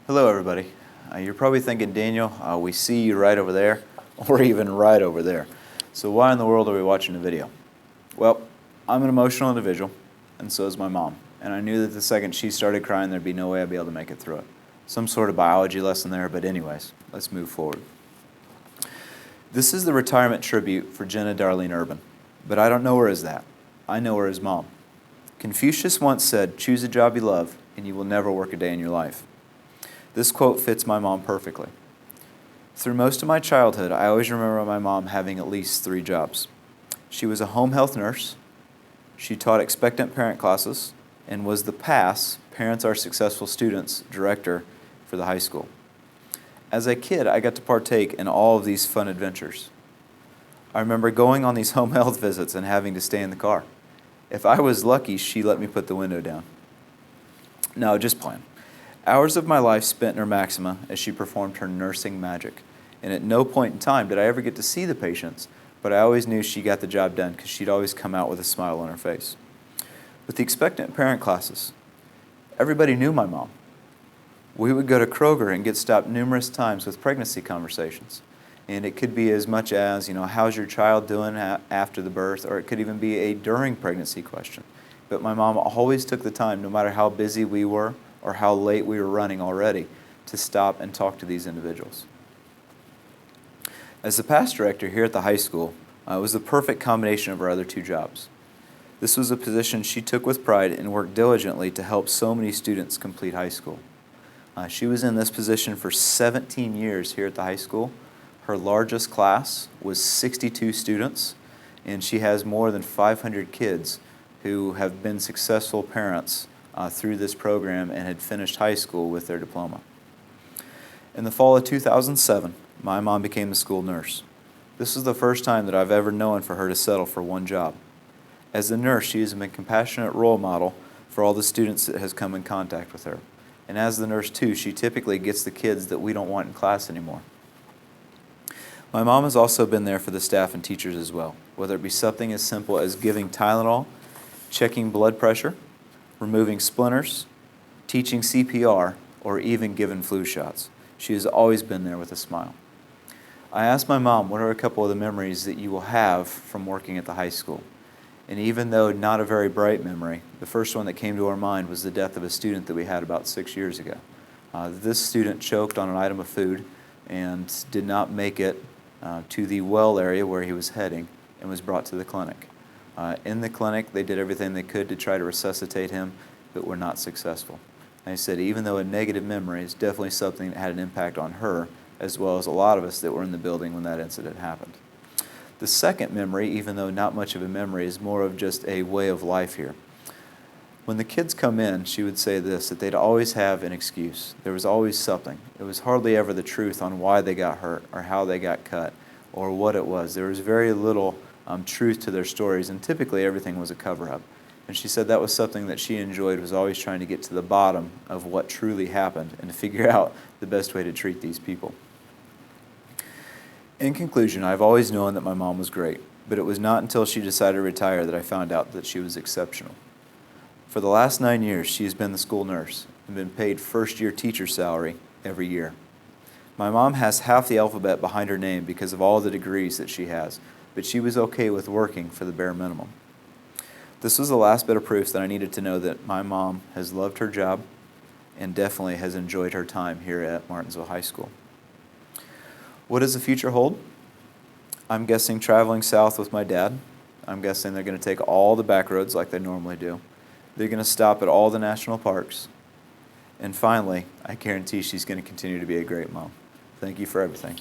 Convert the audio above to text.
Hello everybody. You're probably thinking, Daniel, we see you right over there, or even right over there. So why in the world are we watching the video? Well, I'm an emotional individual, and so is my mom. And I knew that the second she started crying, there'd be no way I'd be able to make it through it. Some sort of biology lesson there, but anyways, let's move forward. This is the retirement tribute for Jenna Darlene Urban, but I don't know her as that. I know her as mom. Confucius once said, "Choose a job you love, and you will never work a day in your life." This quote fits my mom perfectly. Through most of my childhood, I always remember my mom having at least 3 jobs. She was a home health nurse, she taught expectant parent classes, and was the PASS, Parents Are Successful Students, director for the high school. As a kid, I got to partake in all of these fun adventures. I remember going on these home health visits and having to stay in the car. If I was lucky, she let me put the window down. No, just playing. Hours of my life spent in her Maxima as she performed her nursing magic. And at no point in time did I ever get to see the patients, but I always knew she got the job done because she'd always come out with a smile on her face. With the expectant parent classes, everybody knew my mom. We would go to Kroger and get stopped numerous times with pregnancy conversations. And it could be as much as, how's your child doing after the birth, or it could even be a during pregnancy question. But my mom always took the time, no matter how busy we were or how late we were running already, to stop and talk to these individuals. As the PASS director here at the high school, it was the perfect combination of her other 2 jobs. This was a position she took with pride and worked diligently to help so many students complete high school. She was in this position for 17 years here at the high school. Her largest class was 62 students, and she has more than 500 kids who have been successful parents through this program and had finished high school with their diploma. In the fall of 2007, my mom became the school nurse. This was the first time that I've ever known for her to settle for one job. As a nurse, she has been a compassionate role model for all the students that has come in contact with her. And as the nurse too, she typically gets the kids that we don't want in class anymore. My mom has also been there for the staff and teachers as well, whether it be something as simple as giving Tylenol, checking blood pressure, removing splinters, teaching CPR, or even giving flu shots. She has always been there with a smile. I asked my mom, what are a couple of the memories that you will have from working at the high school? And even though not a very bright memory, the first one that came to our mind was the death of a student that we had about 6 years ago. This student choked on an item of food and did not make it to the well area where he was heading and was brought to the clinic. In the clinic, they did everything they could to try to resuscitate him, but were not successful. And I said, even though a negative memory is definitely something that had an impact on her, as well as a lot of us that were in the building when that incident happened. The second memory, even though not much of a memory, is more of just a way of life here. When the kids come in, she would say this, that they'd always have an excuse. There was always something. It was hardly ever the truth on why they got hurt or how they got cut or what it was. There was very little truth to their stories, and typically everything was a cover-up. And she said that was something that she enjoyed, was always trying to get to the bottom of what truly happened and to figure out the best way to treat these people. In conclusion, I've always known that my mom was great, but it was not until she decided to retire that I found out that she was exceptional. For the last 9 years, she has been the school nurse and been paid first-year teacher salary every year. My mom has half the alphabet behind her name because of all the degrees that she has, but she was okay with working for the bare minimum. This was the last bit of proof that I needed to know that my mom has loved her job and definitely has enjoyed her time here at Martinsville High School. What does the future hold? I'm guessing traveling south with my dad. I'm guessing they're going to take all the back roads like they normally do. They're going to stop at all the national parks. And finally, I guarantee she's going to continue to be a great mom. Thank you for everything.